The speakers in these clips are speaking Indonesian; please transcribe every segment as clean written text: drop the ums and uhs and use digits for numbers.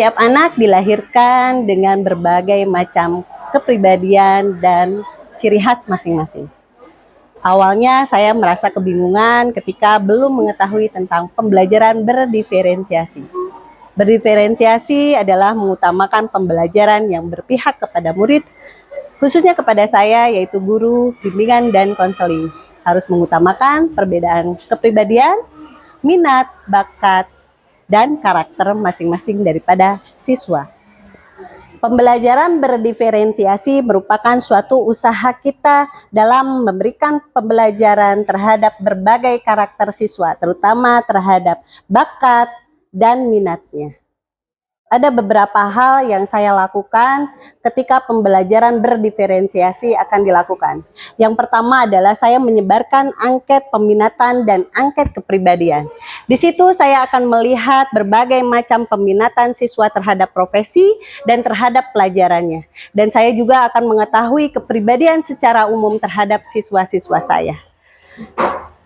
Setiap anak dilahirkan dengan berbagai macam kepribadian dan ciri khas masing-masing. Awalnya saya merasa kebingungan ketika belum mengetahui tentang pembelajaran berdiferensiasi. Berdiferensiasi adalah mengutamakan pembelajaran yang berpihak kepada murid, khususnya kepada saya yaitu guru, bimbingan, dan konseling. Harus mengutamakan perbedaan kepribadian, minat, bakat, dan karakter masing-masing daripada siswa. Pembelajaran berdiferensiasi merupakan suatu usaha kita dalam memberikan pembelajaran terhadap berbagai karakter siswa, terutama terhadap bakat dan minatnya. Ada beberapa hal yang saya lakukan ketika pembelajaran berdiferensiasi akan dilakukan. Yang pertama adalah saya menyebarkan angket peminatan dan angket kepribadian. Di situ saya akan melihat berbagai macam peminatan siswa terhadap profesi dan terhadap pelajarannya. Dan saya juga akan mengetahui kepribadian secara umum terhadap siswa-siswa saya.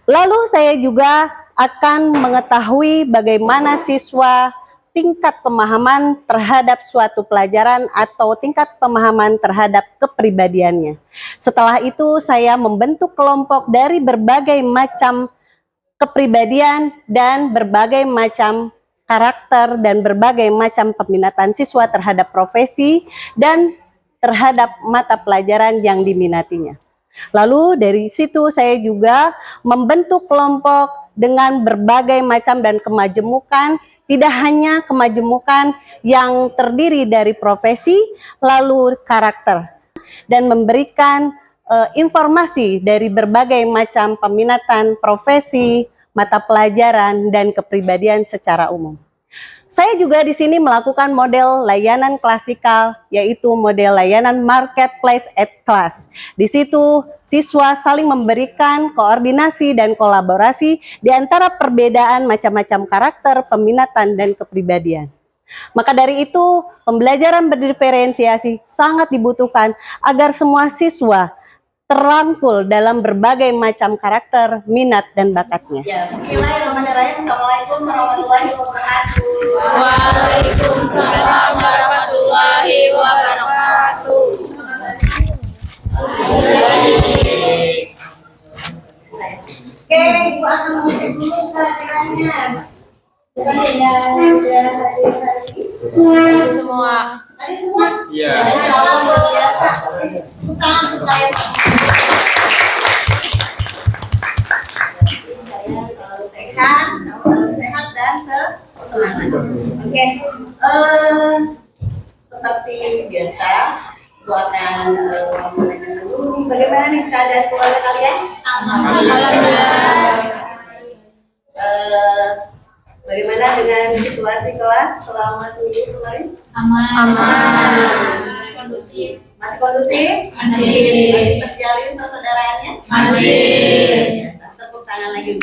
Lalu saya juga akan mengetahui bagaimana siswa tingkat pemahaman terhadap suatu pelajaran atau tingkat pemahaman terhadap kepribadiannya. Setelah itu saya membentuk kelompok dari berbagai macam kepribadian dan berbagai macam karakter dan berbagai macam peminatan siswa terhadap profesi dan terhadap mata pelajaran yang diminatinya. Lalu dari situ saya juga membentuk kelompok dengan berbagai macam dan kemajemukan. Tidak hanya kemajemukan yang terdiri dari profesi, lalu karakter, dan memberikan informasi dari berbagai macam peminatan profesi, mata pelajaran, dan kepribadian secara umum. Saya juga di sini melakukan model layanan klasikal, yaitu model layanan marketplace at class. Di situ siswa saling memberikan koordinasi dan kolaborasi di antara perbedaan macam-macam karakter, peminatan, dan kepribadian. Maka dari itu, pembelajaran berdiferensiasi sangat dibutuhkan agar semua siswa terangkul dalam berbagai macam karakter, minat, dan bakatnya. Ya, bismillahirrahmanirrahim. Assalamualaikum warahmatullahi wabarakatuh. Waalaikumsalam warahmatullahi wabarakatuh. Oke, Ibu akan mengecek dulu kehadirannya. Bukan yang sudah hadir hari ini. Semua. Hadir semua? Iya. Salam biasa. Bukan saya. Sehat dan semangat. Oke, seperti biasa, Bu akan menanyakan dulu bagaimana nih keadaan keluarga kalian? Alhamdulillah. Bagaimana dengan situasi kelas selama seminggu kemarin? Aman. Kondusif. Masih kondusif? Masih. Masih terjalin persaudaraannya? Masih. Tepuk tangan lagi.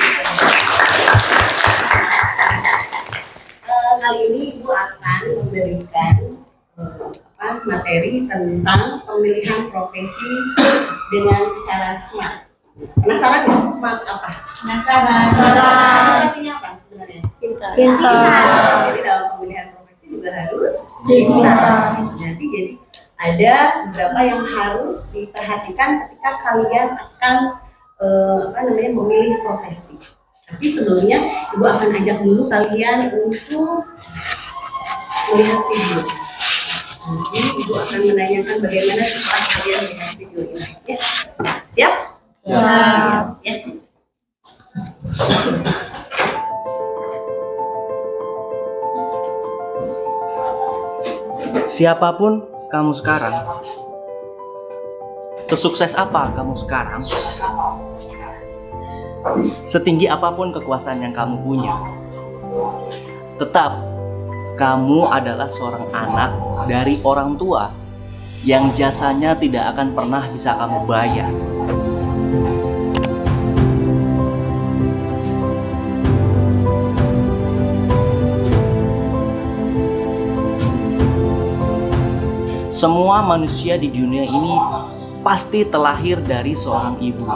Kali ini Ibu akan memberikan materi tentang pemilihan profesi dengan cara SMART. Penasaran nggak SMART apa? Penasaran. Artinya apa sebenarnya? Pintar. Jadi dalam pemilihan profesi juga harus pintar. Jadi ada beberapa yang harus diperhatikan ketika kalian akan memilih profesi. Tapi sebelumnya Ibu akan ajak dulu kalian untuk melihat video. Nanti Ibu akan menanyakan bagaimana setelah kalian melihat video ini. Ya. Siap? Siap. Ya. Siapapun kamu sekarang, sesukses apa kamu sekarang, setinggi apapun kekuasaan yang kamu punya, tetap kamu adalah seorang anak dari orang tua yang jasanya tidak akan pernah bisa kamu bayar. Semua manusia di dunia ini pasti terlahir dari seorang ibu.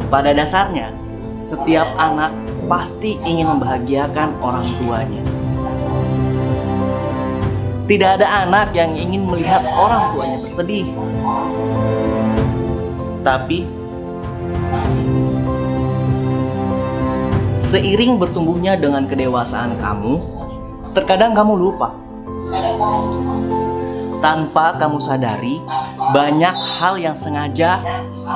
Pada dasarnya, setiap anak pasti ingin membahagiakan orang tuanya. Tidak ada anak yang ingin melihat orang tuanya bersedih. Tapi seiring bertumbuhnya dengan kedewasaan kamu, terkadang kamu lupa. Tanpa kamu sadari, banyak hal yang sengaja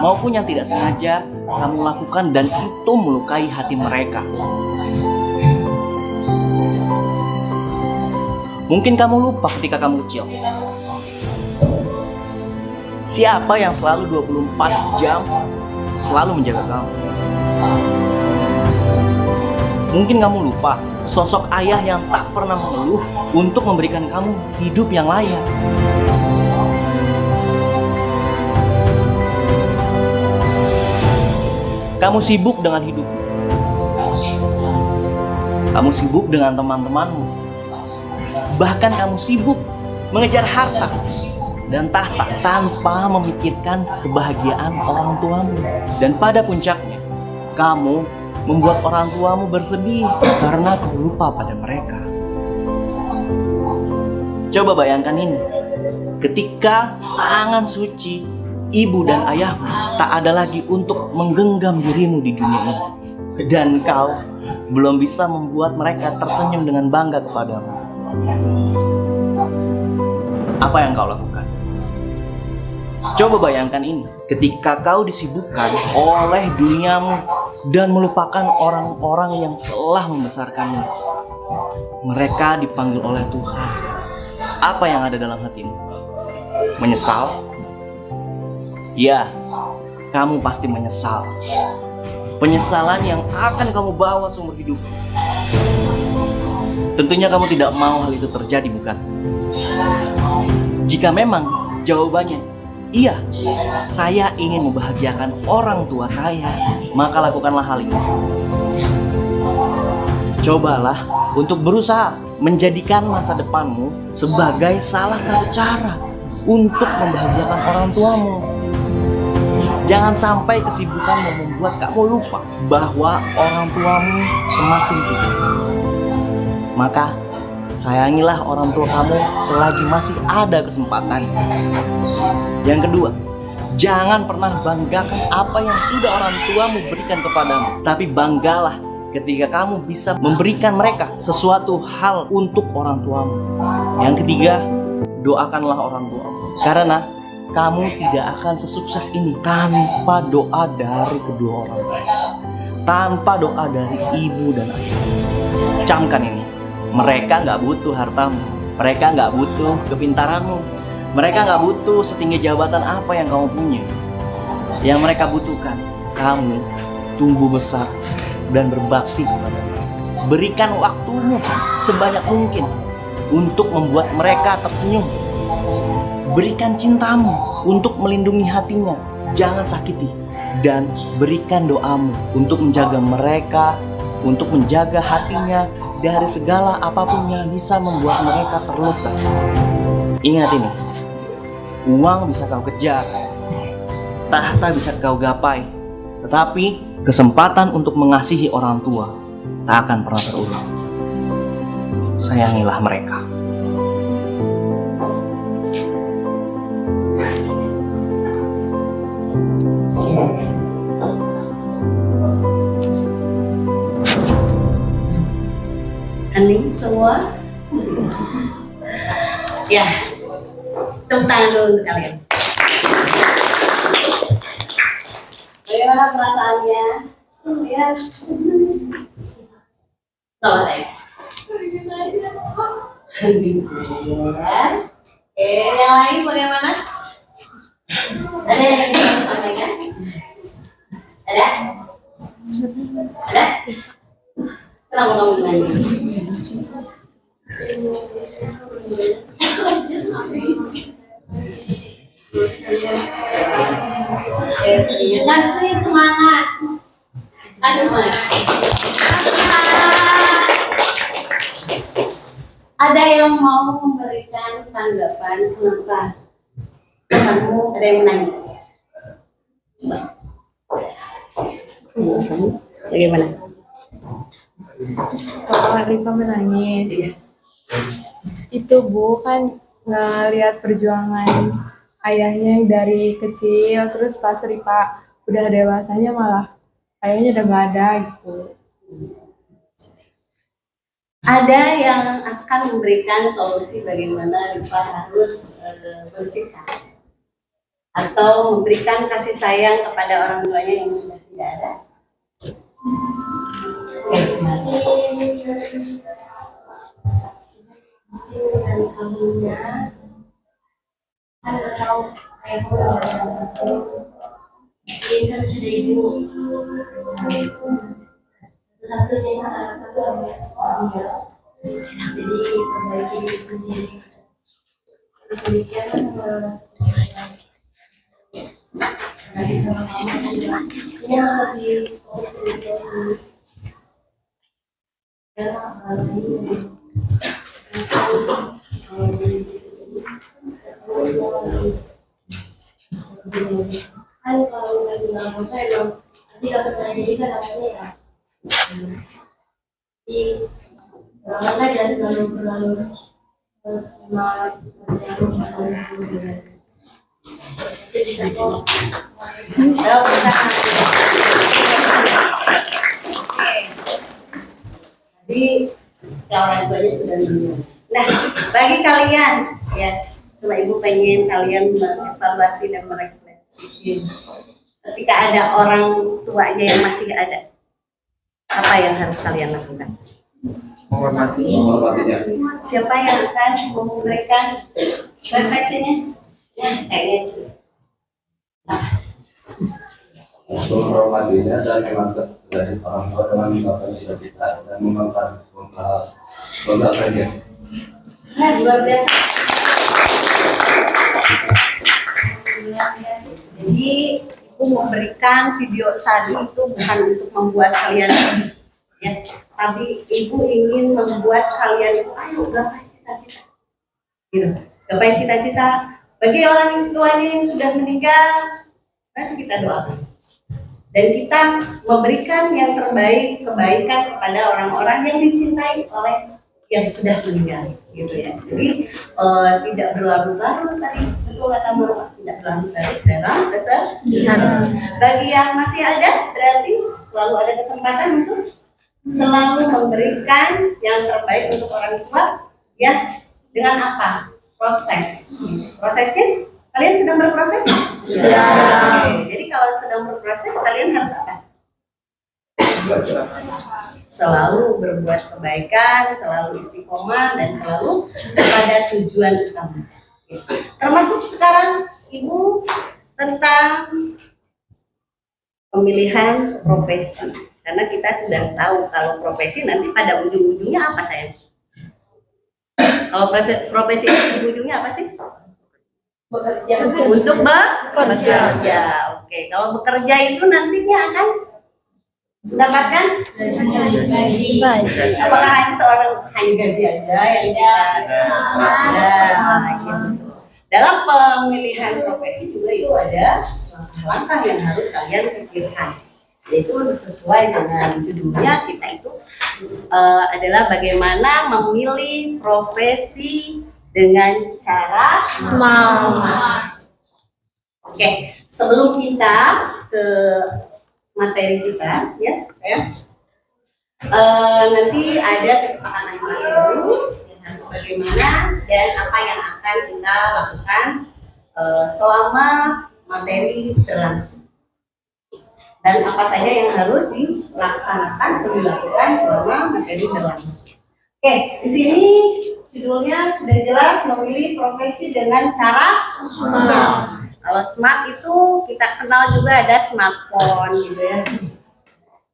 maupun yang tidak sengaja kamu lakukan dan itu melukai hati mereka. Mungkin kamu lupa ketika kamu kecil. Siapa yang selalu 24 jam selalu menjaga kamu? Mungkin kamu lupa sosok ayah yang tak pernah mengeluh untuk memberikan kamu hidup yang layak. Kamu sibuk dengan hidupmu. Kamu sibuk dengan teman-temanmu. Bahkan kamu sibuk mengejar harta dan tahta tanpa memikirkan kebahagiaan orang tuamu. Dan pada puncaknya, kamu membuat orang tuamu bersedih karena kau lupa pada mereka. Coba bayangkan ini. Ketika tangan suci ibu dan ayahmu tak ada lagi untuk menggenggam dirimu di dunia ini. Dan kau belum bisa membuat mereka tersenyum dengan bangga kepadamu. Apa yang kau lakukan? Coba bayangkan ini. Ketika kau disibukkan oleh duniamu dan melupakan orang-orang yang telah membesarkanmu. Mereka dipanggil oleh Tuhan. Apa yang ada dalam hatimu? Menyesal? Ya, kamu pasti menyesal. Penyesalan yang akan kamu bawa seumur hidup. Tentunya kamu tidak mau hal itu terjadi, bukan? Jika memang jawabannya iya, saya ingin membahagiakan orang tua saya, maka lakukanlah hal itu. Cobalah untuk berusaha menjadikan masa depanmu sebagai salah satu cara untuk membahagiakan orang tuamu. Jangan sampai kesibukanmu membuat kamu lupa bahwa orang tuamu semakin tua. Maka sayangilah orang tua kamu selagi masih ada kesempatan. Yang kedua, jangan pernah banggakan apa yang sudah orang tuamu berikan kepadamu, tapi banggalah ketika kamu bisa memberikan mereka sesuatu hal untuk orang tuamu. Yang ketiga, doakanlah orang tuamu, karena kamu tidak akan sesukses ini tanpa doa dari kedua orang tua, tanpa doa dari ibu dan ayah. Camkan ini. Mereka nggak butuh hartamu, mereka nggak butuh kepintaranmu, mereka nggak butuh setinggi jabatan apa yang kamu punya. Yang mereka butuhkan, kamu tumbuh besar dan berbakti kepada mereka. Berikan waktumu sebanyak mungkin untuk membuat mereka tersenyum. Berikan cintamu untuk melindungi hatinya, jangan sakiti. Dan berikan doamu untuk menjaga mereka, untuk menjaga hatinya dari segala apapun yang bisa membuat mereka terluka. Ingat ini, uang bisa kau kejar, tahta bisa kau gapai, tetapi kesempatan untuk mengasihi orang tua tak akan pernah terulang. Sayangilah mereka. Hening semua. Ya, tepuk tangan dulu untuk kalian. Bagaimana perasaannya? Ya, sama saya. Yang lain bagaimana? Ada yang ingin sampaikan? Ada? Ada? Kenapa kamu nanya? Kasih semangat. Kasih semangat. Ada yang mau memberikan tanggapan kenapa kamu ada yang menangis? Coba. Kamu bagaimana? Kalau Rifa menangis, Itu Bu kan ngelihat perjuangan ayahnya yang dari kecil, terus pas Ripa udah dewasanya malah ayahnya udah nggak ada gitu. Ada yang akan memberikan solusi bagaimana Rifa harus bersikap atau memberikan kasih sayang kepada orang tuanya yang sudah tidak ada. Ini kan sudah ibu. Satu-satunya satu orang ya. Jadi perbaiki diri sendiri. Terus demikian sama lagi sama kamu. Ini lagi kan kalau lagi ngomong saya dong ketika pertanyaan ini kan namanya ya di orang jangan terlalu Jadi orang tuanya sudah meninggal. Nah, bagi kalian ya, coba ibu pengen kalian mengevaluasi dan merefleksi. Ketika ada orang tuanya yang masih ada, apa yang harus kalian lakukan? Siapa yang akan memberikan refleksinya? Ya, kayaknya itu. Menghormatinya dan mengangkat dari orang tua dengan meninggalkan cita-cita dan membanggakan dia. Nah, luar biasa. Jadi, aku memberikan video tadi itu bukan untuk membuat kalian ya, tapi ibu ingin membuat kalian itu ayo gapai cita-cita. Gitu. Gapai cita-cita. Bagi orang tuanya yang sudah meninggal, nanti kita doakan. Dan kita memberikan yang terbaik, kebaikan kepada orang-orang yang dicintai oleh yang sudah meninggal, gitu ya. Jadi tidak berlarut-larut tadi, betul kata Mama, tidak berlarut-larut dalam kesedihan. Bagi yang masih ada, berarti selalu ada kesempatan untuk selalu memberikan yang terbaik untuk orang tua, ya. Dengan apa? Proses. Prosesnya, kalian sedang berproses? Ya. Oke. Jadi kalau sedang berproses, kalian harus apa? Selalu berbuat kebaikan, selalu istiqomah, dan selalu pada tujuan utama. Termasuk sekarang ibu tentang pemilihan profesi, karena kita sudah tahu kalau profesi nanti pada ujung-ujungnya apa sayang? Kalau profesi ujung-ujungnya apa sih? bekerja Untuk bekerja. Oke, kalau bekerja itu nantinya akan mendapatkan gaji. apakah hanya hanya gaji aja yang kita ada gitu. Dalam pemilihan profesi juga itu ada langkah-langkah yang harus kalian pikirkan, yaitu sesuai dengan judulnya kita itu adalah bagaimana memilih profesi dengan cara smart. Oke, sebelum kita ke materi kita, ya, nanti ada kesepakatan kelas dulu yang harus bagaimana dan apa yang akan kita lakukan selama materi berlangsung. Dan apa saja yang harus dilaksanakan atau dilakukan selama materi berlangsung. Oke, di sini judulnya sudah jelas, memilih profesi dengan cara smart. Kalau smart itu kita kenal juga ada smartphone gitu ya.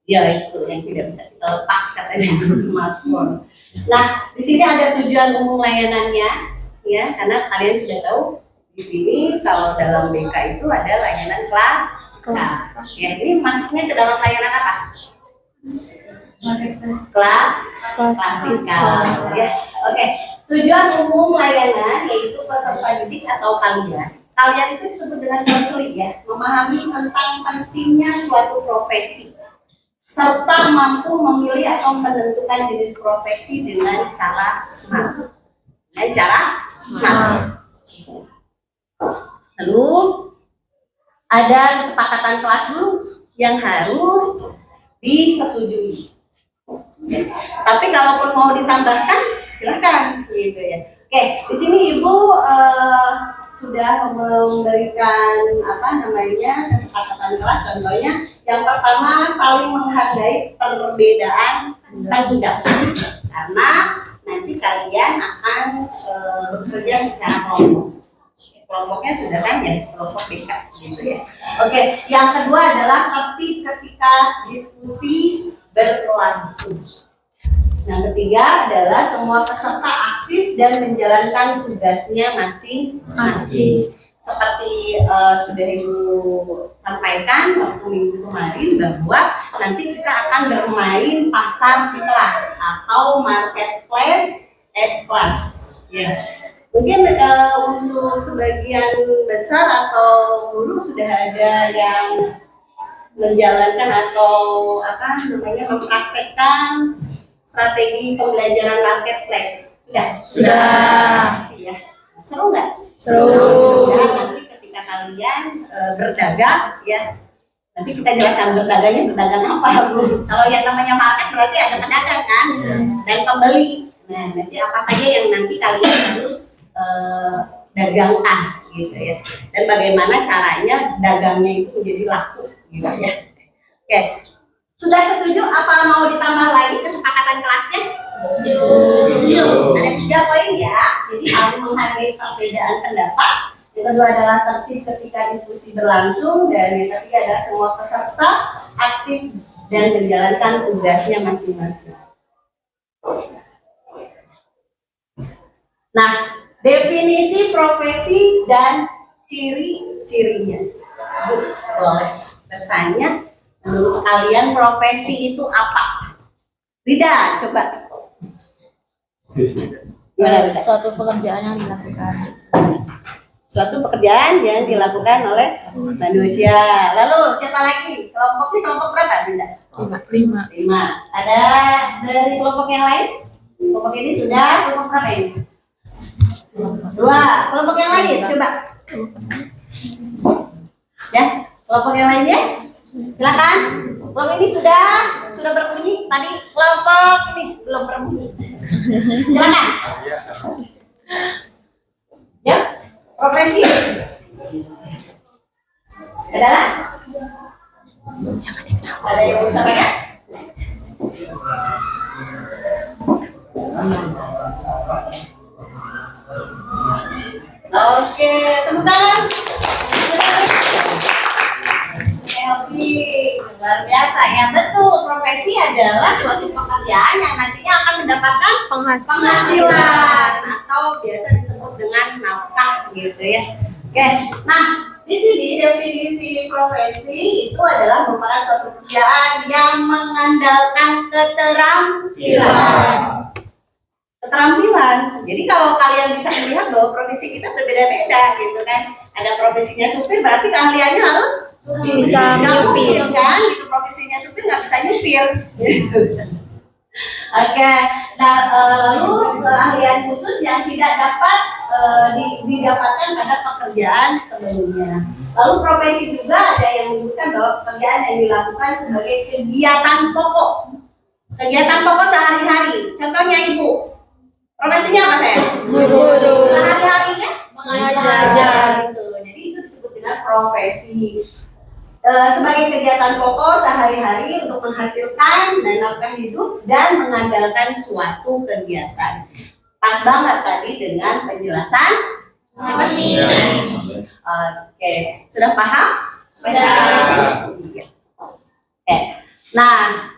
Ya itu yang tidak bisa kita lepas katanya smartphone. Nah, di sini ada tujuan umum layanannya ya, karena kalian sudah tahu di sini kalau dalam BK itu ada layanan kelas. Ya, ini masuknya ke dalam layanan apa? Klasikal ya. Oke. Tujuan umum layanan yaitu peserta didik atau kalian. Kalian itu disebut dengan konseling ya, memahami tentang pentingnya suatu profesi serta mampu memilih atau menentukan jenis profesi dengan cara smart. dengan cara smart. Lalu ada kesepakatan kelas dulu yang harus disetujui. Tapi kalaupun mau ditambahkan, silakan gitu ya. Oke, di sini Ibu sudah memberikan kesepakatan kelas. Contohnya yang pertama, saling menghargai perbedaan pendapat, karena nanti kalian akan bekerja secara kelompok. Kelompoknya sudah kan ya, kelompok BK gitu ya. Oke, yang kedua adalah tertib ketika diskusi berlangsung. Yang ketiga adalah semua peserta aktif dan menjalankan tugasnya masing-masing. Seperti sudah Ibu sampaikan waktu minggu kemarin bahwa nanti kita akan bermain pasar di kelas atau marketplace at class. Ya. Mungkin untuk sebagian besar atau guru sudah ada yang menjalankan atau mempraktekkan strategi pembelajaran marketplace. Sudah. Pasti ya. Seru nggak? Seru. Ya, nanti ketika kalian berdagang ya, nanti kita jelaskan berdagangnya berdagang apa, Bu. Kalau yang namanya market berarti ada pedagang kan, dan pembeli. Nah, nanti apa saja yang nanti kalian harus dagangkan gitu ya. Dan bagaimana caranya dagangnya itu menjadi laku gitu ya. Oke. Sudah setuju apa mau ditambah lagi kesepakatan kelasnya? Setuju. Ada 3 poin ya. Jadi saling menghargai perbedaan pendapat. Yang kedua adalah tertib ketika diskusi berlangsung, dan yang ketiga adalah semua peserta aktif dan menjalankan tugasnya masing-masing. Nah, definisi profesi dan ciri-cirinya. Boleh bertanya. Menurut kalian profesi itu apa? Rida, coba. Suatu pekerjaan yang dilakukan. Suatu pekerjaan yang dilakukan oleh manusia. Lalu siapa lagi? Kelompoknya kelompok berapa, Rida? 5. Ada dari kelompok yang lain? Kelompok ini sudah kelompok berapa ini? 2. Kelompok yang lain, coba. Ya, kelompok yang lainnya? Silakan. Kelompok ini sudah berbunyi. Tadi kelompok ini belum berbunyi. Silakan. Ya, profesi adalah. Ada yang mau sampaikan? Oke, tepuk tangan. Luar biasa ya, betul. Profesi adalah suatu pekerjaan yang nantinya akan mendapatkan penghasilan atau biasa disebut dengan nafkah gitu ya. Oke, nah di sini definisi profesi itu adalah merupakan suatu pekerjaan yang mengandalkan keterampilan. Jadi kalau kalian bisa melihat bahwa profesi kita berbeda-beda gitu kan. Ada profesinya supir, berarti keahliannya harus Bisa nyupir. kan? Gitu, profesinya supir nggak bisa nyupir. Oke, nah lalu keahlian khusus yang tidak dapat didapatkan pada pekerjaan sebelumnya. Lalu profesi juga ada yang menyebutkan bahwa pekerjaan yang dilakukan sebagai kegiatan pokok. Kegiatan pokok sehari-hari. Contohnya Ibu. Profesinya apa saya? Guru. Sehari-harinya? Mengajar. Gitu. Jadi itu disebut dengan profesi. Sebagai kegiatan pokok sehari-hari untuk menghasilkan dan nafkah hidup dan mengandalkan suatu kegiatan. Pas banget tadi dengan penjelasan. Amin. Oke, sudah paham? Sudah. Oke. Nah,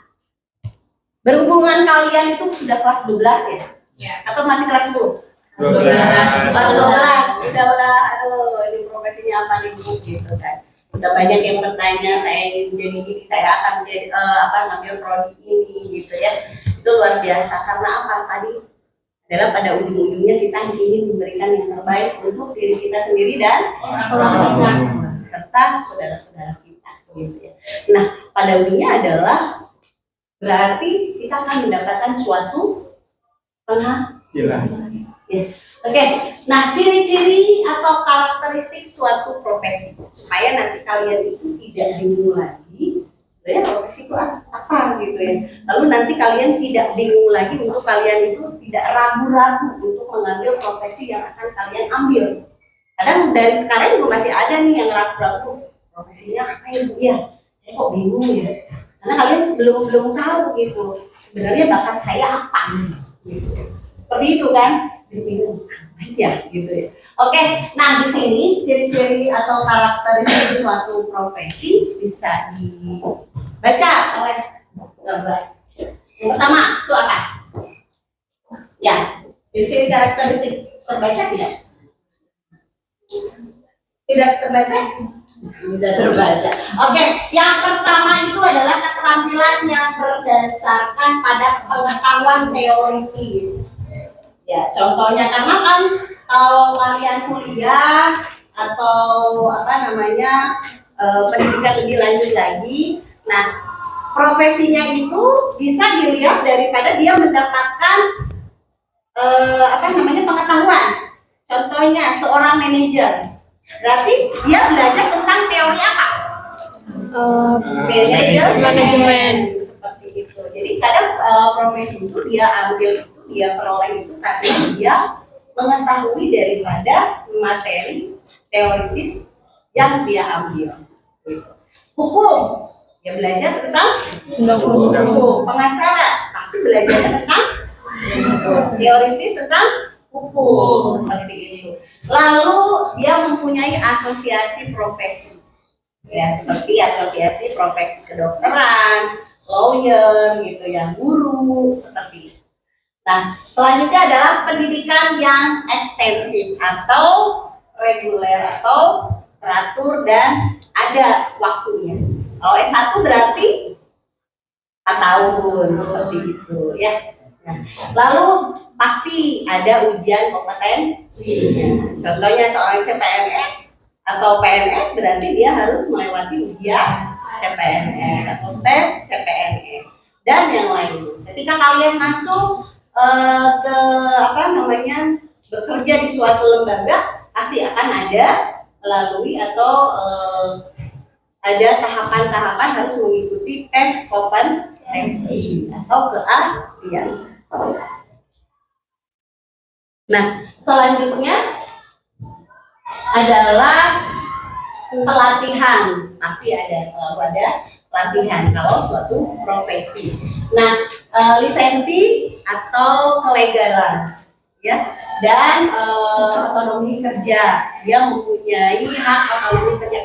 berhubungan kalian itu sudah kelas 12 ya? Atau masih kelas 10? Kelas 12. Udah, aduh, ini profesinya apa nih Bu gitu kan. Udah banyak yang bertanya, saya ingin jadi gini, saya akan menjadi ngambil prodi ini gitu ya. Itu luar biasa. Karena apa tadi? Adalah pada ujung-ujungnya kita ingin memberikan yang terbaik untuk diri kita sendiri dan orang tua serta saudara-saudara kita gitu ya. Nah, pada ujungnya adalah berarti kita akan mendapatkan suatu penghasilan. Ya. Oke, nah ciri-ciri atau karakteristik suatu profesi supaya nanti kalian itu tidak bingung lagi sebenarnya profesi itu apa gitu ya. Lalu nanti kalian tidak bingung lagi untuk kalian itu tidak ragu-ragu untuk mengambil profesi yang akan kalian ambil. Kadang dari sekarang juga masih ada nih yang ragu-ragu profesinya apa ya Bu ya? Saya kok bingung ya. Karena kalian belum tahu gitu. Sebenarnya bakat saya apa? Gitu. Seperti itu kan? Bingung ya gitu ya. Oke, nah di sini ciri-ciri atau karakteristik suatu profesi bisa dibaca oleh gambar. Yang pertama itu apa? Ya, ciri-ciri karakteristik terbaca tidak? Tidak terbaca? Tidak terbaca. Oke, yang pertama itu adalah keterampilan yang berdasarkan pada pengetahuan teoritis. Ya, contohnya karena kan kalau kalian kuliah atau pendidikan lebih lanjut lagi, nah profesinya itu bisa dilihat daripada dia mendapatkan pengetahuan. Contohnya seorang manajer, berarti dia belajar tentang teori apa? Manajemen. Seperti itu. Jadi kadang profesi itu dia peroleh itu karena dia mengetahui daripada materi teoritis yang dia ambil. Hukum, dia belajar tentang hukum. Pengacara pasti belajar tentang teoritis tentang hukum, seperti itu. Lalu dia mempunyai asosiasi profesi, ya seperti asosiasi profesi kedokteran, lawyer, gitu ya, guru, seperti itu. Nah, selanjutnya adalah pendidikan yang ekstensif atau reguler atau teratur dan ada waktunya. Kalau S1 berarti 4 tahun, seperti itu ya. Nah, lalu pasti ada ujian kompetensi. Contohnya seorang CPNS atau PNS berarti dia harus melewati ujian CPNS atau tes CPNS dan yang lain. Ketika kalian masuk bekerja di suatu lembaga, pasti akan ada melalui atau ada tahapan-tahapan harus mengikuti tes kompetensi atau keahlian. Nah, selanjutnya adalah pelatihan. Pasti selalu ada pelatihan kalau suatu profesi. Nah, lisensi atau kelegalan, ya, dan otonomi kerja. Dia mempunyai hak otonomi kerja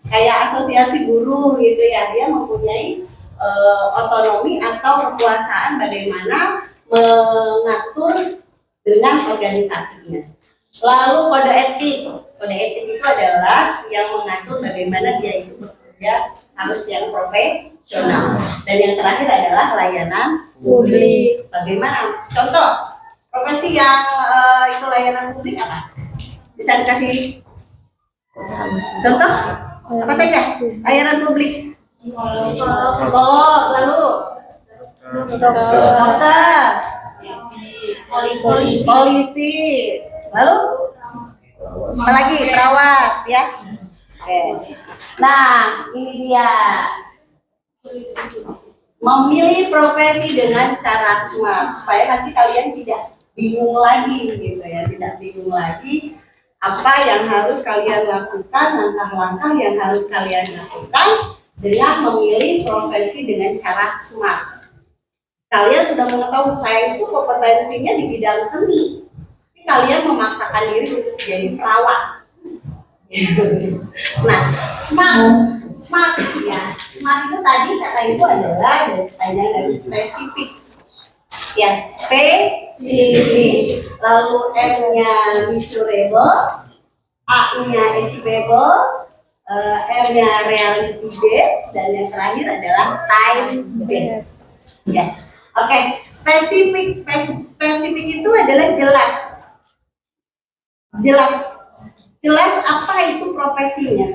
kayak asosiasi buruh gitu ya. Dia mempunyai otonomi atau kekuasaan bagaimana mengatur dengan organisasinya. Lalu kode etik. Kode etik itu adalah yang mengatur bagaimana dia itu bekerja harus yang profesional. Dan yang terakhir adalah layanan publik. Bagaimana? Contoh profesi yang itu layanan publik apa? Bisa dikasih contoh? Apa saja? Layanan publik. Psikolog, lalu dokter, polisi, lalu apa lagi? Perawat, ya. Oke. Nah, ini dia. Memilih profesi dengan cara smart supaya nanti kalian tidak bingung lagi gitu ya, tidak bingung lagi apa yang harus kalian lakukan, langkah-langkah yang harus kalian lakukan dengan memilih profesi dengan cara smart. Kalian sudah mengetahui saya itu kompetensinya di bidang seni, tapi kalian memaksakan diri untuk jadi perawat. Nah, smart ya. Smart itu tadi kata itu adalah banyak dari spesifik. Ya, spesifik. Lalu M-nya measurable, A-nya achievable, R-nya reality based, dan yang terakhir adalah time based. Ya, oke. Spesifik itu adalah jelas apa itu profesinya,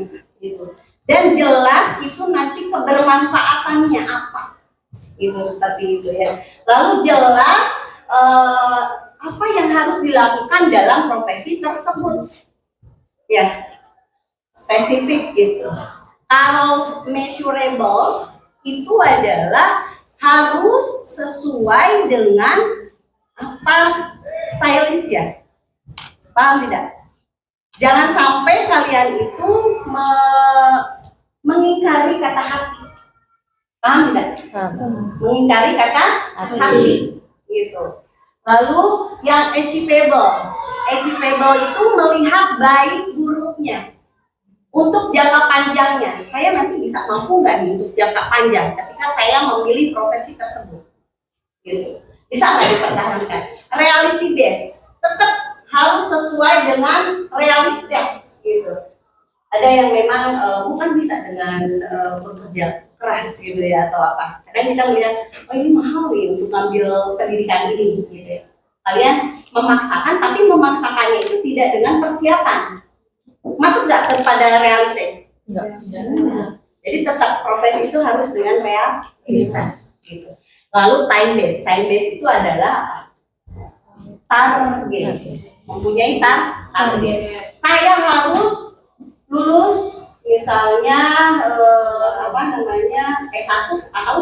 gitu. Dan jelas itu nanti kebermanfaatannya apa, gitu, seperti itu ya. Lalu jelas apa yang harus harus dilakukan dalam profesi tersebut. Ya, spesifik gitu. Kalau measurable itu adalah harus sesuai dengan apa stylish ya. Paham tidak? Jangan sampai kalian itu mengingkari kata hati. Paham tidak? Mengingkari kata hati. Gitu. Lalu yang achievable. Achievable itu melihat baik buruknya. Untuk jangka panjangnya, saya nanti bisa mampu nggak nih untuk jangka panjang ketika saya memilih profesi tersebut, gitu. Bisa nggak dipertahankan? Reality based, tetap harus sesuai dengan realitas, gitu. Ada yang memang bukan bisa dengan bekerja keras gitu ya atau apa. Kadang kita melihat, oh ini mahal nih untuk ambil pendidikan ini, gitu ya. Kalian memaksakan, tapi memaksakannya itu tidak dengan persiapan. Masuk nggak kepada realitas? Enggak. Jadi tetap profesi itu harus dengan realitas. Gitu. Lalu time base itu adalah target. Mempunyai target. Saya harus lulus misalnya S1 atau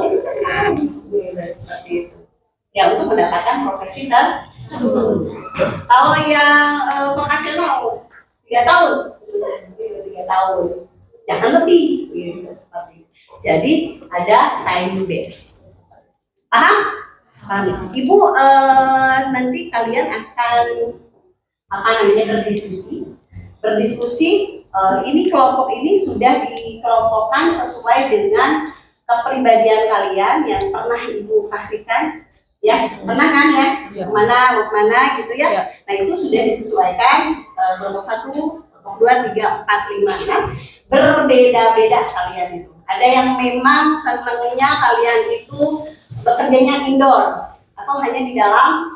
seperti itu. Ya untuk mendapatkan profesi tersebut. Kalau yang vokasional 3 tahun, 3 tahun, jangan lebih, gitu, seperti itu. Jadi ada time base. Paham? Paham. Ibu nanti kalian akan berdiskusi. Ini kelompok ini sudah dikelompokkan sesuai dengan kepribadian kalian yang pernah ibu kasihkan. Ya, pernah kan ya? Kemana gitu ya? Nah itu sudah disesuaikan kelompok 1, kelompok 2, 3, 4, 5, 6 berbeda-beda kalian itu. Ada yang memang senangnya kalian itu bekerjanya indoor atau hanya di dalam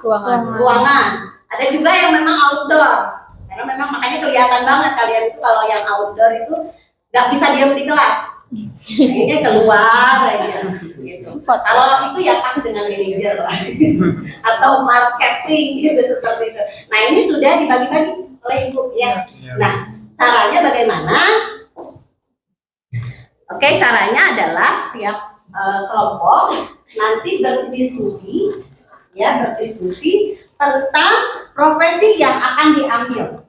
ruangan. Ada juga yang memang outdoor. Karena memang makanya kelihatan banget kalian itu kalau yang outdoor itu nggak bisa diam di kelas. Kayaknya keluar aja gitu. Kalau itu ya pas dengan manajer lah atau marketing gitu seperti itu. Nah ini sudah dibagi-bagi oleh ibu ya. Nah caranya bagaimana? Oke, caranya adalah setiap kelompok nanti berdiskusi tentang profesi yang akan diambil.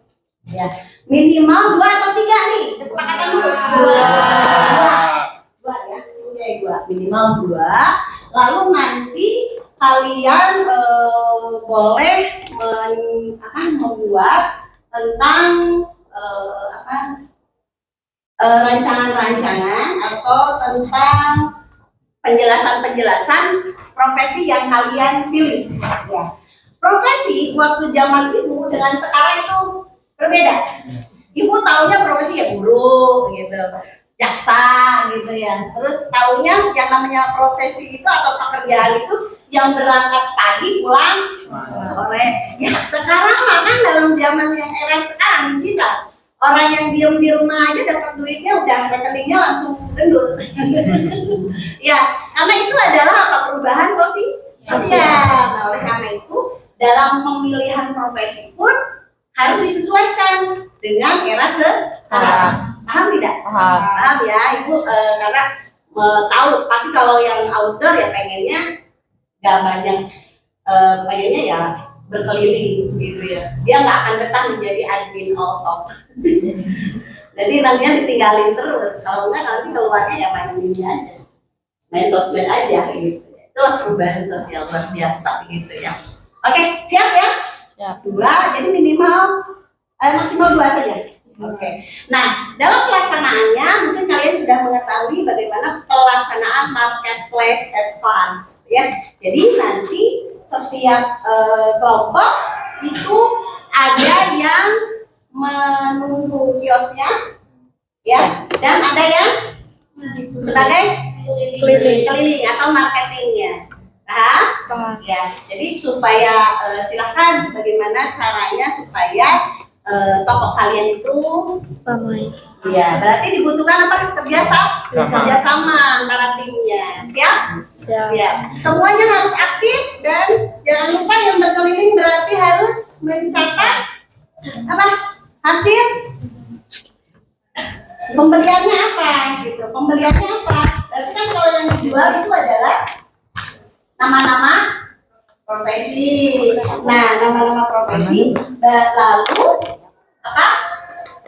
Ya, minimal 2 atau 3 nih kesepakatan dulu. 2 ya, minimal 2. Lalu nanti kalian boleh membuat tentang rancangan-rancangan atau tentang penjelasan profesi yang kalian pilih. Ya. Profesi waktu zaman ibu dengan sekarang itu berbeda. Ibu taunya profesi ya guru gitu, jaksa gitu ya. Terus taunya yang namanya profesi itu atau pekerjaan itu yang berangkat pagi pulang sore. Ya sekarang kan dalam zaman yang era sekarang digital, orang yang diem di rumah aja dapat duitnya udah rekeningnya langsung gendut. Ya karena itu adalah apa perubahan sosial. Nah, oleh karena itu dalam pemilihan profesi pun harus disesuaikan dengan era sekarang. Paham tidak? Paham ya ibu, karena tahu pasti kalau yang outdoor ya pengennya nggak banyak, pengennya ya berkeliling gitu ya. Dia nggak akan betah menjadi admin also. Jadi nantinya ditinggalin terus. Kalau enggak nanti keluarnya ya main ini aja, main sosmed aja gitu. Itulah perubahan sosial luar biasa gitu ya. Oke, siap ya? Siap. 2, jadi minimal maksimal 2 saja. Oke. Nah, dalam pelaksanaannya mungkin kalian sudah mengetahui bagaimana pelaksanaan marketplace advance ya. Jadi nanti setiap kelompok itu ada yang menunggu kiosnya ya, dan ada yang sebagai keliling atau marketingnya. Paham? Ya, jadi supaya silahkan bagaimana caranya supaya toko kalian itu Iya, berarti dibutuhkan apa? Kerjasama antara timnya. Siap? Siap. Semuanya harus aktif dan jangan lupa yang berkeliling berarti harus mencatat apa? Hasil pembeliannya apa gitu. Pembeliannya apa? Berarti kan kalau yang dijual itu adalah nama-nama profesi. Nah, nama-nama profesi lalu apa?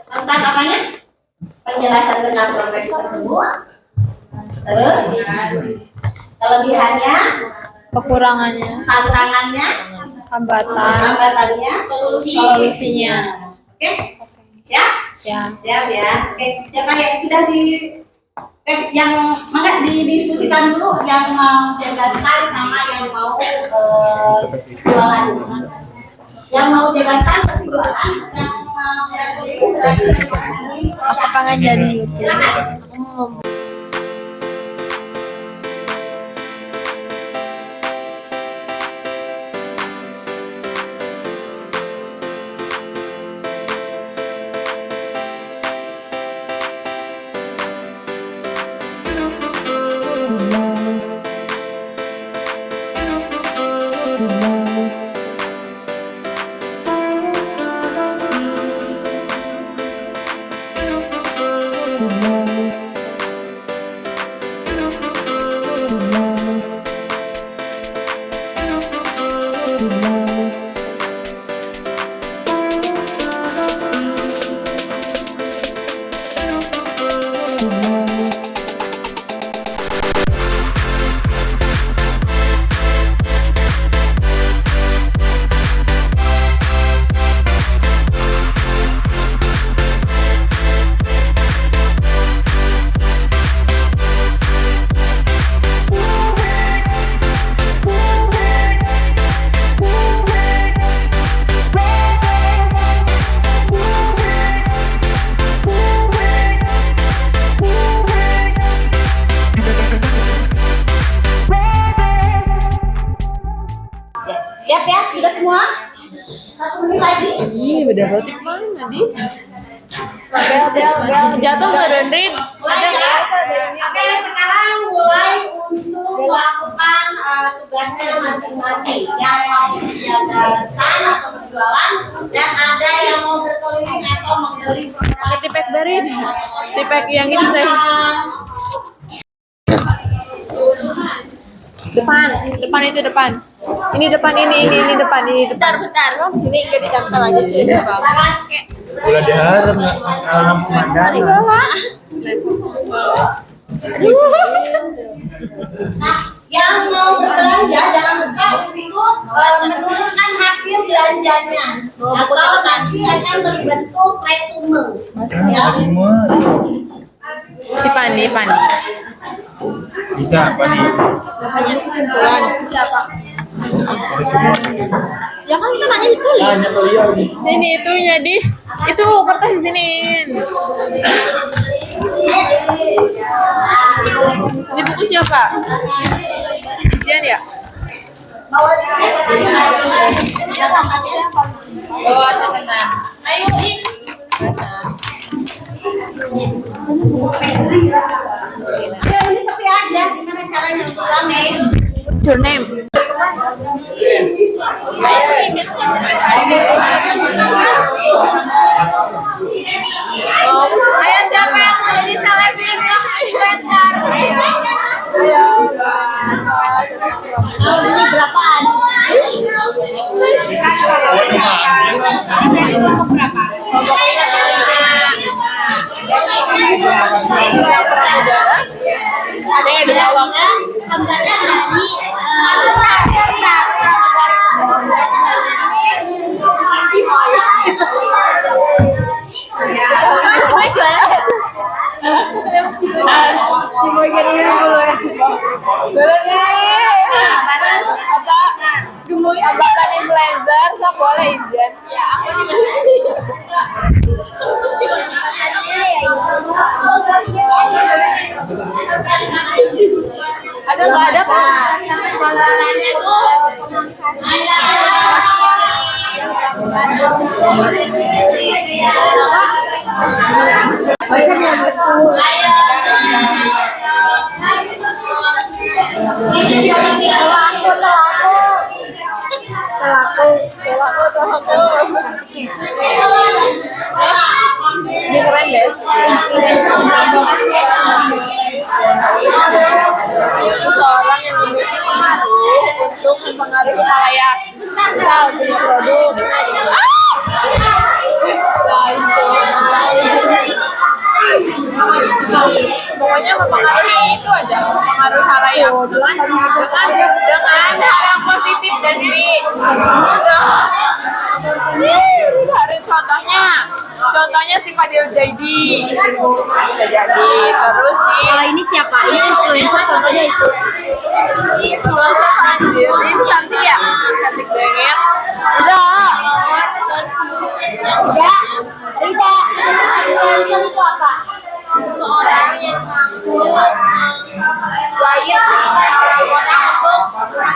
Tentang apanya? Penjelasan tentang profesi tersebut. Terus kelebihannya, kekurangannya, tantangannya, hambatannya, solusinya. Oke? Siap? Siap. Siap ya. Oke, siapa yang sudah yang mana didiskusikan dulu yang mau jelaskan sama yang mau jualan. Yang mau jelaskan tapi jualan, yang mau berarti Apa pengen jadi YouTuber? silakan. Siap ya? Sudah semua? 1 menit lagi. Ih, beda banget mana di? Bel, jatuh nggak Dendrin? Mulai ya. Oke, sekarang mulai untuk melakukan tugasnya masing-masing. Yang mau menjaga stand atau berjualan, dan ada yang mau berkeliling atau membeli produk. Pakai tipek dari tipek yang itu teh. Depan itu depan. Ini depan ini depan. Bentar. Lo di sini enggak ditempel aja sih. Udah diharap alam pemandangan. Nah, yang mau berbelanja jangan lupa untuk menuliskan hasil belanjanya atau nanti akan berbentuk resume. Ya. Semua Si Pani. bisa apa nih? Hanya kesimpulan. Siapa? Ada semua. Ya kan kita nanya ditulis. Hanya beliau nih. Sini itunya di. Itu kertas di sini. Ini buku siapa? Ujian ya? Bawa katanya. Oh, ada sana. Ayo, Ya, ini sepi aja. Gimana caranya rame? What's your name? Ayo siapa yang mau jadi selebritas influencer? Ini berapaan? Ada yang dialog. Gambarnya dari Cimoy jualan. Cimoy gini dulu ya. Boleh nih. Apa? Gemoy abang influencer, so boleh izin. Ya, aku ada nggak ada kok? Masalahnya tuh Ini keren deh. Seseorang yang memiliki pengaruh untuk mempengaruhi khalayak. Misal punya produk. Pokoknya mempengaruhi itu aja, mempengaruhi khalayak dengan hal yang positif dan contohnya si Fadil Jaidi bisa jadi. Terus sih Kalau ini siapa? Ini influencer contohnya itu. si influencer Fadil ini cantik ya, cantik banget. Udah. Rida, influencer itu apa? Seseorang yang mampu mengguide orang untuk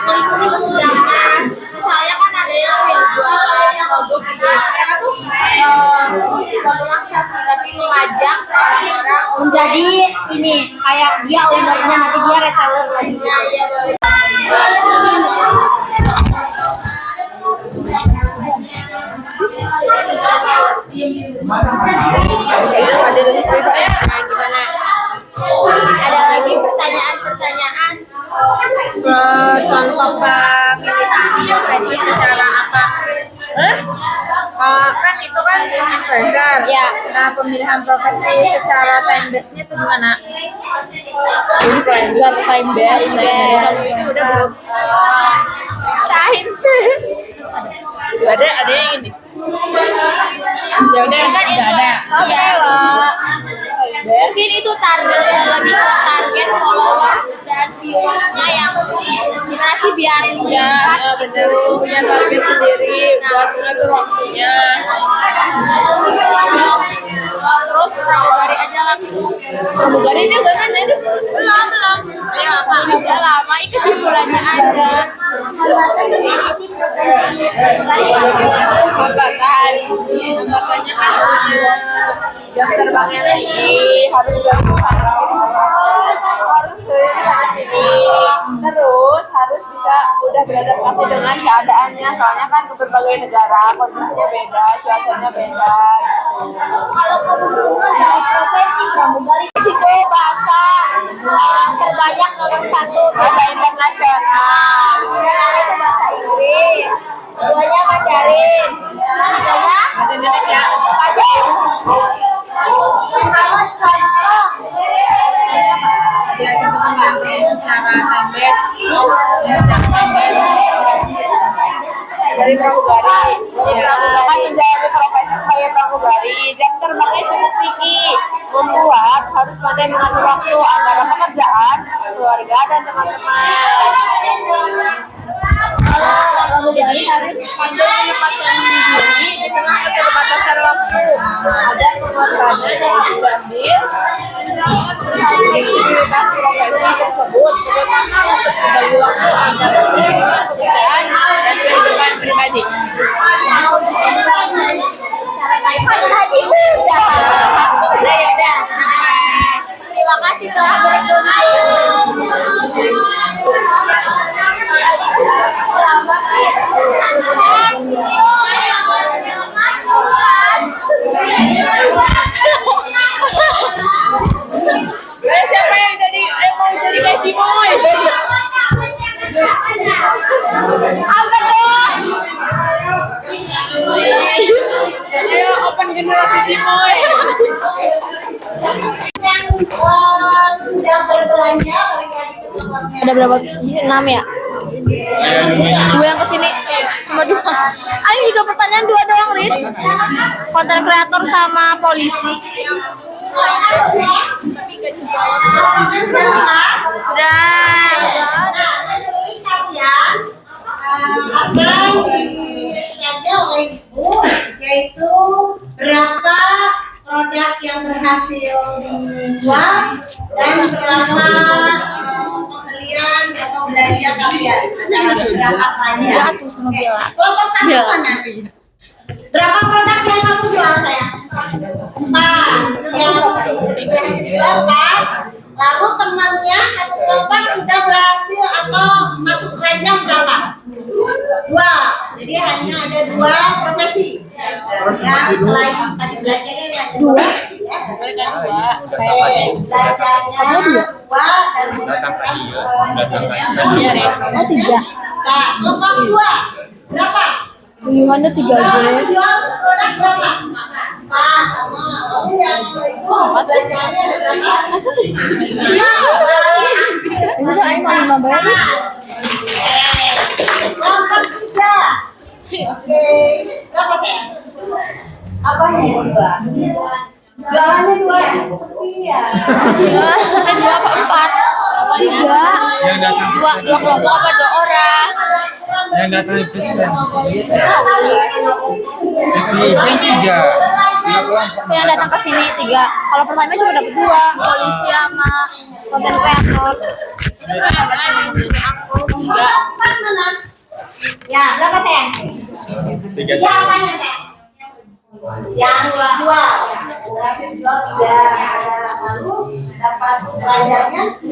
mengikuti kebijakan. Misalnya kan ada yang jualan produk gitu, mereka tuh gak memaksa sih, tapi mengajak orang-orang Menjadi ini kayak dia ownernya, nanti dia reseller lagi. ya boleh. Nah, gimana? Ada lagi pertanyaan-pertanyaan? Contoh pemilihan profesi secara apa? Kan itu kan influencer. Ya. Nah, pemilihan profesi secara time base-nya itu gimana? Influencer time base. Itu udah belum? Time. Ada yang ini. Ya udah Kan nggak ada. Iya. Mungkin itu target lebih ke target followers dan viewersnya yang gimana sih biar Ya, bener, punya target sendiri buat mengatur waktunya. terus pramugari aja langsung. Pramugari ini udah kan ini Belum. Ya, bisa lama. Ini kesimpulannya aja. hambatannya kan jam terbangnya tinggi, harus sering sana sini, terus harus bisa udah beradaptasi dengan keadaannya, soalnya kan ke berbagai negara kondisinya beda, cuacanya beda gitu. Kalau keuntungan dari profesi pramugari Itu bahasa terbanyak nomor 1. Bahasa internasional. Itu bahasa Inggris. Keduanya Mandarin. Tiganya Bahasa Indonesia. aja. Kalau contoh Dia contoh membantu secara tembes dari pramugari. Jadi pramugari kan menjalani profesi sebagai pramugari, jam terbangnya cukup tinggi, membuat harus pandai mengatur waktu antara pekerjaan, keluarga, dan teman-teman. Pramugari harus pandai menempatkan diri di tengah keterbatasan waktu agar membuat badan dan diambil menjalankan fleksibilitas profesi tersebut, terutama untuk membagi waktu antara pekerjaan dan kehidupan pribadi. kan tadi udah. Udah. Terima kasih telah berkunjung. Selamat Siapa yang mau jadi kayak Cimoy? apa tuh? Ayo open generasi Cimoy. Yang berbelanja Ada berapa? 6 ya? 2 yang kesini? Cuma 2. Ah, ini juga pertanyaan 2 doang, Rin. Konten kreator sama polisi. Sudah. kalian akan ditanya oleh ibu, yaitu berapa produk yang berhasil dijual dan berapa pembelian atau belanja kalian. Ada berapa banyak? Oke. Kelompok satu mana? Berapa produk yang kamu jual sayang? yang berhasil dilakukan, lalu temannya satu kelompok sudah berhasil atau masuk keranjang berapa? 2. Jadi hanya ada 2 profesi. Ya, selain tadi belajarnya yang ada 2 profesi ya. Belajarnya 2 dan menghasilkan Oh, 3. Nah, kelompok 2 berapa? Gimana 3 aja? Jual produk berapa? Nah, sama. Lalu yang belajarnya berapa? Itu soalnya 5 bayar. Kelompok 3. Oke, berapa sih? Apa ini? 2. Jualannya 2 ya? Sepi ya? 2 apa 4? 3. Yang datang 2 kelompok apa 2 orang? yang datang itu sudah yang 3 Yang datang ke sini 3. Kalau pertama cuma dapat 2, polisi sama konten kreator. Kelompok mana? Ya, berapa sayang? 3 Ya, apanya sayang? Yang jual. Berhasil jual 3. Lalu dapat keranjangnya 2.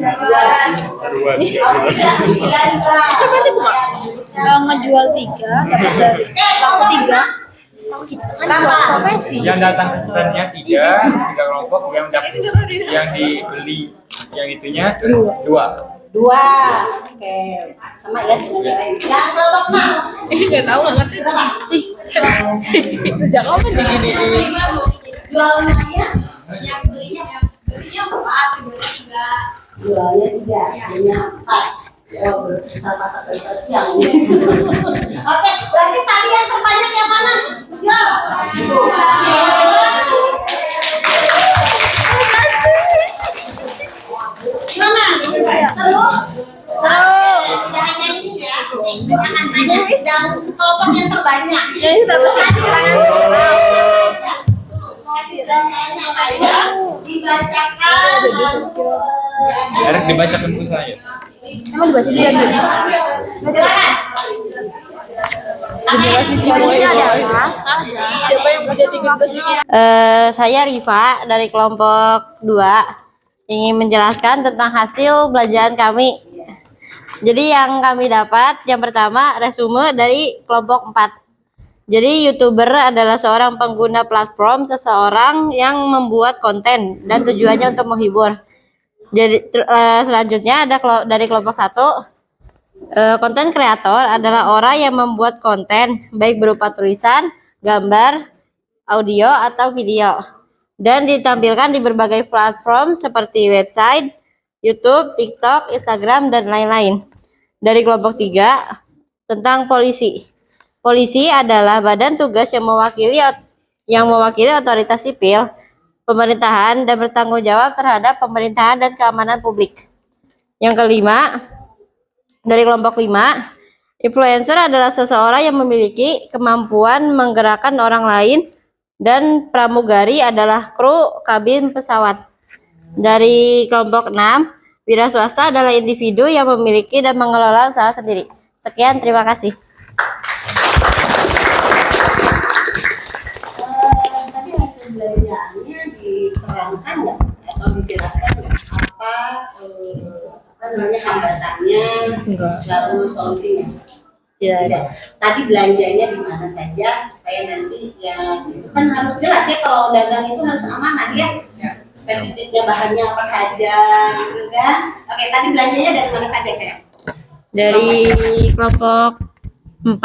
Yang ngejual 3, dapat dari 3. Profesi. yang datang ke standnya 3 kelompok, yang dapat yang dibeli yang itunya 2. 2. Oke. Sama ya dengan yang lain. Yang kelompok 6. Nggak tahu, nggak ngerti. Berapa? Sejak kapan digini? Jualnya Yang belinya 4, jualnya 3, hanya 4. Oh, pasar siang. Oke, berarti tadi yang terbanyak yang mana? Jual. Mana? Seru? Tidak hanya ini ya. Akan banyak dan kelompok yang terbanyak. Jadi dapat Ceritanya banyak dibacakan lalu Eric dibacakan ke saya. Emang dibaca juga gitu? silakan. Generasi Cimoy. Siapa yang mau jadi generasi Cimoy? Saya Riva dari kelompok 2 ingin menjelaskan tentang hasil belajaran kami. Jadi yang kami dapat, yang pertama resume dari kelompok 4. Jadi YouTuber adalah seorang pengguna platform, seseorang yang membuat konten dan tujuannya untuk menghibur. Jadi selanjutnya ada dari kelompok 1, konten kreator adalah orang yang membuat konten baik berupa tulisan, gambar, audio atau video dan ditampilkan di berbagai platform seperti website, YouTube, TikTok, Instagram dan lain-lain. Dari kelompok 3, tentang polisi. Polisi adalah badan tugas yang mewakili otoritas sipil, pemerintahan dan bertanggung jawab terhadap pemerintahan dan keamanan publik. Yang kelima, dari kelompok 5, influencer adalah seseorang yang memiliki kemampuan menggerakkan orang lain dan pramugari adalah kru kabin pesawat. Dari kelompok 6, wira swasta adalah individu yang memiliki dan mengelola usaha sendiri. Sekian, terima kasih. Tadi hasil belajarnya diterangkan nggak atau dijelaskan apa namanya hambatannya, lalu solusinya? Tidak. Tadi belanjanya di mana saja supaya nanti ya itu kan harus jelas ya, kalau dagang itu harus amanah ya. Spesifiknya bahannya apa saja gitu kan. Oke, tadi belanjanya dari mana saja saya? Dari kelompok 4,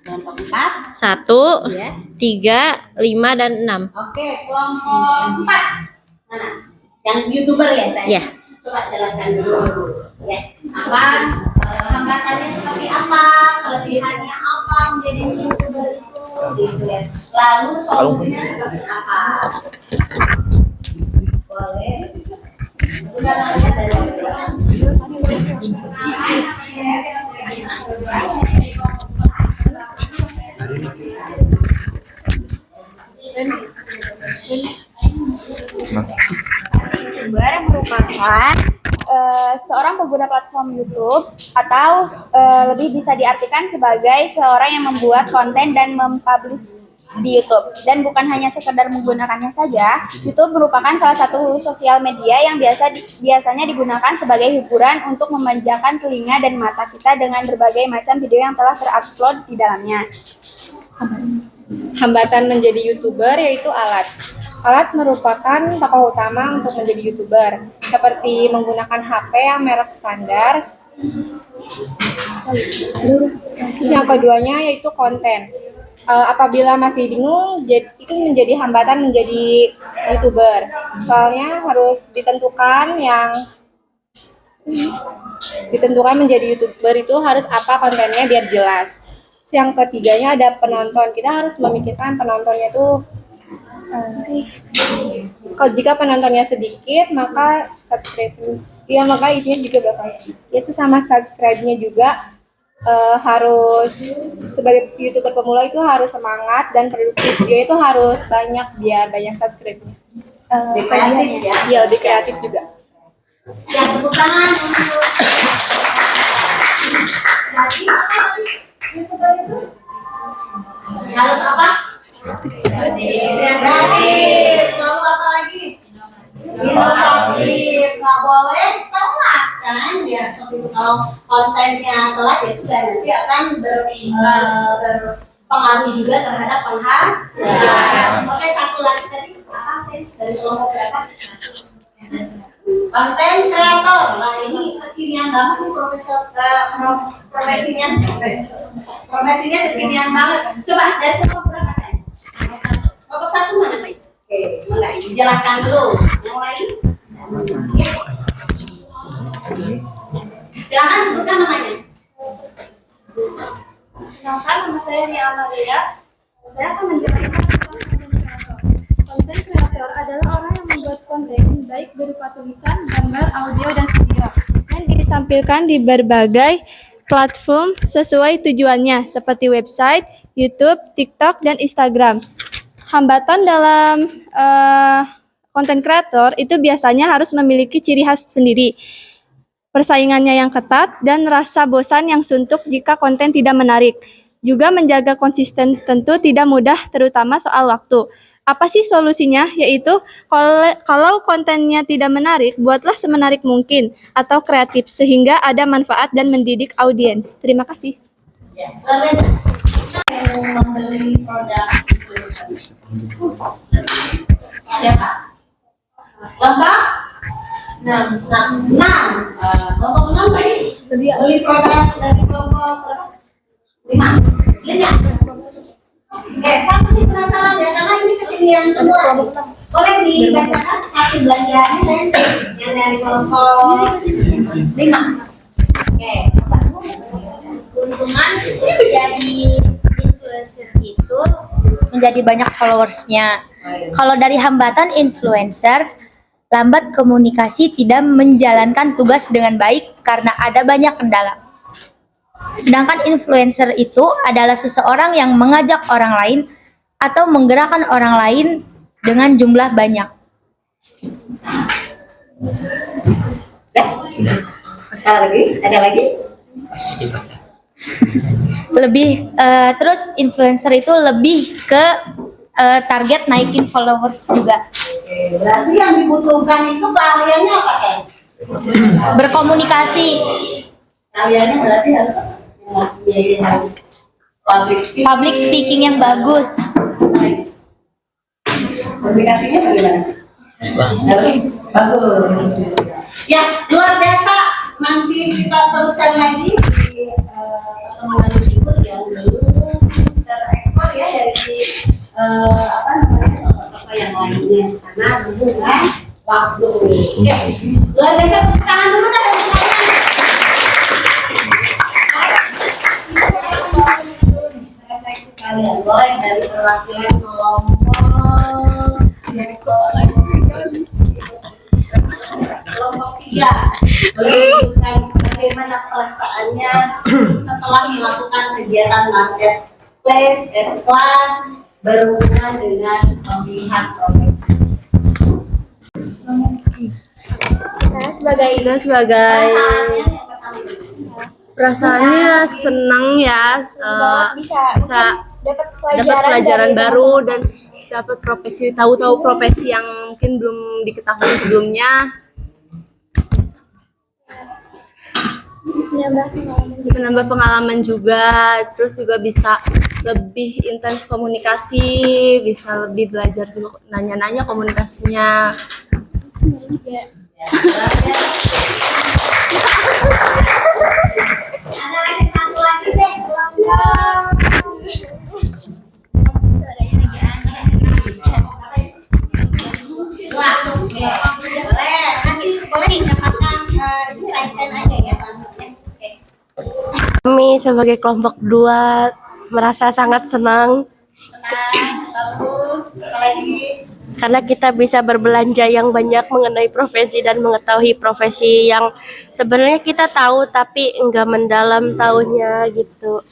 Kelompok 4, 1, ya. 3, 5 dan 6. Oke, kelompok 4. Mana? Yang YouTuber ya saya? Ya. Coba jelaskan dulu. Ya. Apa hambatannya seperti apa? Kelebihannya apa menjadi YouTuber itu? Gitu ya. Lalu solusinya seperti apa? Boleh. Udah namanya dari YouTuber yang merupakan seorang pengguna platform YouTube atau lebih bisa diartikan sebagai seorang yang membuat konten dan mempublish di YouTube. Dan bukan hanya sekedar menggunakannya saja, YouTube merupakan salah satu sosial media yang biasanya digunakan sebagai hiburan untuk memanjakan telinga dan mata kita dengan berbagai macam video yang telah terupload di dalamnya. Hambatan menjadi YouTuber yaitu alat. Alat merupakan tokoh utama untuk menjadi YouTuber, seperti menggunakan HP yang merek standar. Yang keduanya yaitu konten. Apabila masih bingung, itu menjadi hambatan menjadi YouTuber. Soalnya harus ditentukan menjadi YouTuber itu harus apa kontennya biar jelas. Yang ketiganya ada penonton. Kita harus memikirkan penontonnya itu kalau jika penontonnya sedikit, maka maka itunya juga bakal itu sama subscribe-nya juga. Harus sebagai YouTuber pemula itu harus semangat dan produksi video itu harus banyak biar banyak subscribe-nya. Lebih kreatif ya. Iya, lebih kreatif juga. Ya, tepuk tangan untuk jadi apa tadi YouTuber itu? Harus apa? Kreatif. Lalu apa lagi? Inovatif. Nggak boleh telat kan? Ya, seperti itu. Kalau kontennya telat ya sudah nanti akan berpengaruh juga terhadap penghasilan. Oke, satu lagi tadi apa sih dari kelompok berapa? Konten kreator. Nah, ini kekinian banget nih profesinya kekinian banget. Coba dari kelompok berapa saya? Kelompok satu mana? Oke, mulai dijelaskan dulu. Yang lain? Ya. Silakan sebutkan namanya. Kenalkan, nama saya Nia Amalia. Saya akan menjelaskan tentang konten kreator. Konten kreator adalah orang yang membuat konten baik berupa tulisan, gambar, audio, dan video yang ditampilkan di berbagai platform sesuai tujuannya seperti website, YouTube, TikTok, dan Instagram. Hambatan dalam konten kreator itu biasanya harus memiliki ciri khas sendiri, persaingannya yang ketat, dan rasa bosan yang suntuk jika konten tidak menarik. Juga menjaga konsisten tentu tidak mudah, terutama soal waktu. Apa sih solusinya? Yaitu kalau kontennya tidak menarik, buatlah semenarik mungkin atau kreatif sehingga ada manfaat dan mendidik audiens. Terima kasih. Ya, yang membeli produk siapa? Lomba? 6. Kelompok 6 tadi beli produk dari kelompok berapa? 5. Lihat. Oke, satu sih penasaran ya karena ini kekinian semua. Boleh dibacakan hasil belanjaannya yang dari kelompok 5. Oke. Keuntungan jadi influencer itu menjadi banyak followersnya. Kalau dari hambatan influencer, lambat komunikasi, tidak menjalankan tugas dengan baik karena ada banyak kendala. Sedangkan influencer itu adalah seseorang yang mengajak orang lain atau menggerakkan orang lain dengan jumlah banyak. Ada lagi? Terus influencer itu lebih ke target naikin followers juga. Berarti yang dibutuhkan itu keahliannya apa kan? Berkomunikasi. Keahliannya berarti harus Public speaking yang bagus. Komunikasinya bagaimana? Harus bagus. Ya, luar biasa. Nanti kita teruskan lagi di pertemuan berikut yang belum terekspor ya dari apa yang lainnya karena hubungan waktu. Oke, luar biasa. Tangan dulu dah refleksi kalian boleh dari perwakilan kelompok kelompok 3 menunjukkan bagaimana perasaannya setelah melakukan kegiatan marketplace kelas berhubungan dengan pemilihan profesi. Saya sebagai perasaannya senang ya, bisa dapat dapat pelajaran baru dan dapat profesi, tahu-tahu profesi yang mungkin belum diketahui sebelumnya. Menambah pengalaman juga, terus juga bisa lebih intens komunikasi, bisa lebih belajar juga nanya-nanya komunikasinya. Kami sebagai kelompok 2 merasa sangat senang karena kita bisa berbelanja yang banyak mengenai profesi dan mengetahui profesi yang sebenarnya kita tahu tapi enggak mendalam tahunya gitu.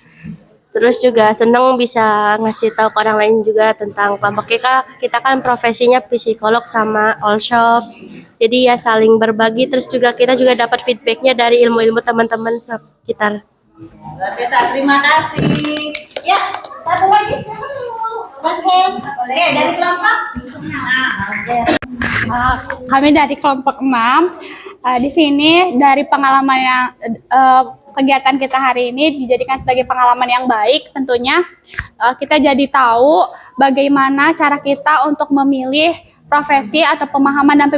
Terus juga senang bisa ngasih tahu ke orang lain juga tentang kelompok kita kan profesinya psikolog sama all shop. Jadi ya saling berbagi, terus juga kita juga dapat feedbacknya dari ilmu-ilmu teman-teman sekitar. Luar biasa, terima kasih. Ya, satu lagi siapa yang mau? Mas Hem. Oke, dari kelompok. Kami dari kelompok 6. Di sini dari pengalaman yang kegiatan kita hari ini dijadikan sebagai pengalaman yang baik tentunya. Kita jadi tahu bagaimana cara kita untuk memilih profesi atau pemahaman dan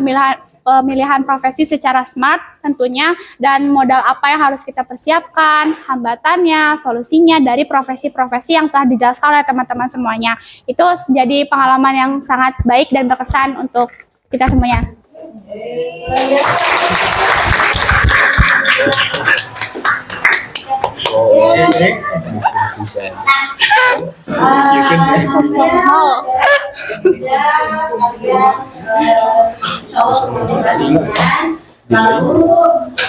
pemilihan profesi secara smart tentunya, dan modal apa yang harus kita persiapkan, hambatannya, solusinya dari profesi-profesi yang telah dijelaskan oleh teman-teman semuanya. Itu jadi pengalaman yang sangat baik dan berkesan untuk kita semuanya. Lalu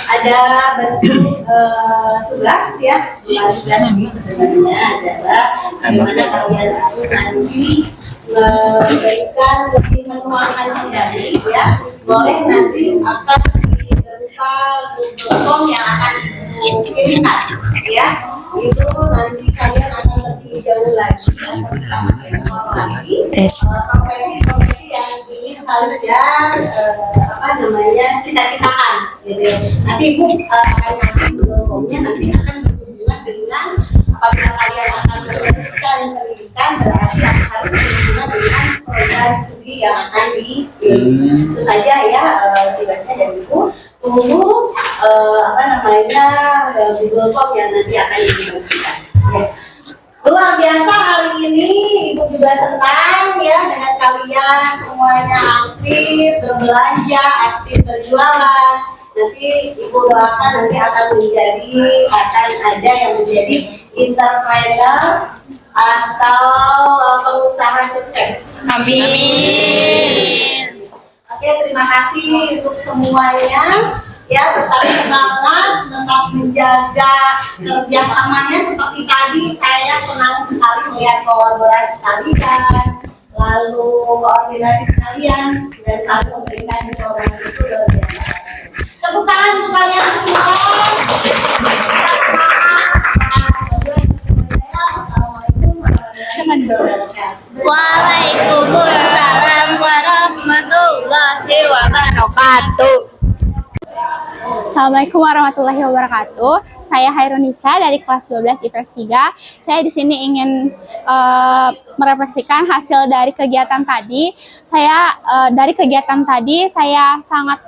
ada tugas ya, tugas ini sebenarnya adalah bagaimana kalian nanti memberikan lebih menuangkan kembali ya, boleh nanti akan dibuka Google Form yang akan dikirimkan ya, itu nanti kalian akan lebih jauh lagi bersama lagi profesi-profesi yang ingin kalian cita-citakan gitu ya. Nanti Ibu akan kasih Google Form-nya, nanti akan berhubungan dengan apabila kalian akan melanjutkan pendidikan, berarti harus berhubungan dengan program studi yang akan itu saja ya tugasnya dari Ibu. Tunggu Google Form yang nanti akan dibagikan ya. Luar biasa hari ini Ibu juga senang ya dengan kalian semuanya aktif berbelanja, aktif berjualan. Nanti Ibu doakan nanti akan ada yang menjadi entrepreneur atau pengusaha sukses. Amin. Oke, terima kasih untuk semuanya. Ya, tetap semangat, tetap menjaga kerjasamanya seperti tadi. Saya senang sekali melihat kolaborasi kalian, lalu koordinasi kalian, dan saling memberikan informasi itu luar biasa. Tepuk tangan untuk kalian semua. Waalaikumsalam warahmatullahi wabarakatuh. Assalamualaikum warahmatullahi wabarakatuh. Saya Hairunisa dari kelas 12 IPS 3. Saya di sini ingin merefleksikan hasil dari kegiatan tadi. Dari kegiatan tadi saya sangat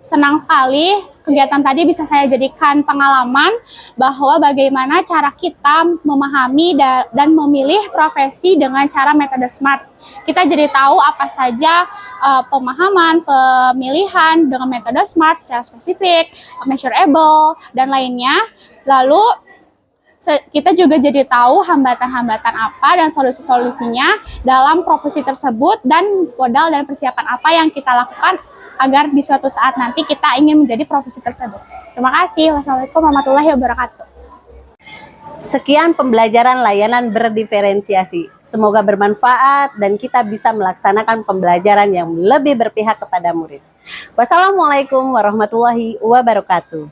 senang sekali. Kegiatan tadi bisa saya jadikan pengalaman bahwa bagaimana cara kita memahami dan memilih profesi dengan cara metode SMART. Kita jadi tahu apa saja pemahaman, pemilihan dengan metode SMART secara spesifik, measurable, dan lainnya. Lalu kita juga jadi tahu hambatan-hambatan apa dan solusi-solusinya dalam profesi tersebut, dan modal dan persiapan apa yang kita lakukan agar di suatu saat nanti kita ingin menjadi profesi tersebut. Terima kasih. Wassalamualaikum warahmatullahi wabarakatuh. Sekian pembelajaran layanan berdiferensiasi. Semoga bermanfaat dan kita bisa melaksanakan pembelajaran yang lebih berpihak kepada murid. Wassalamualaikum warahmatullahi wabarakatuh.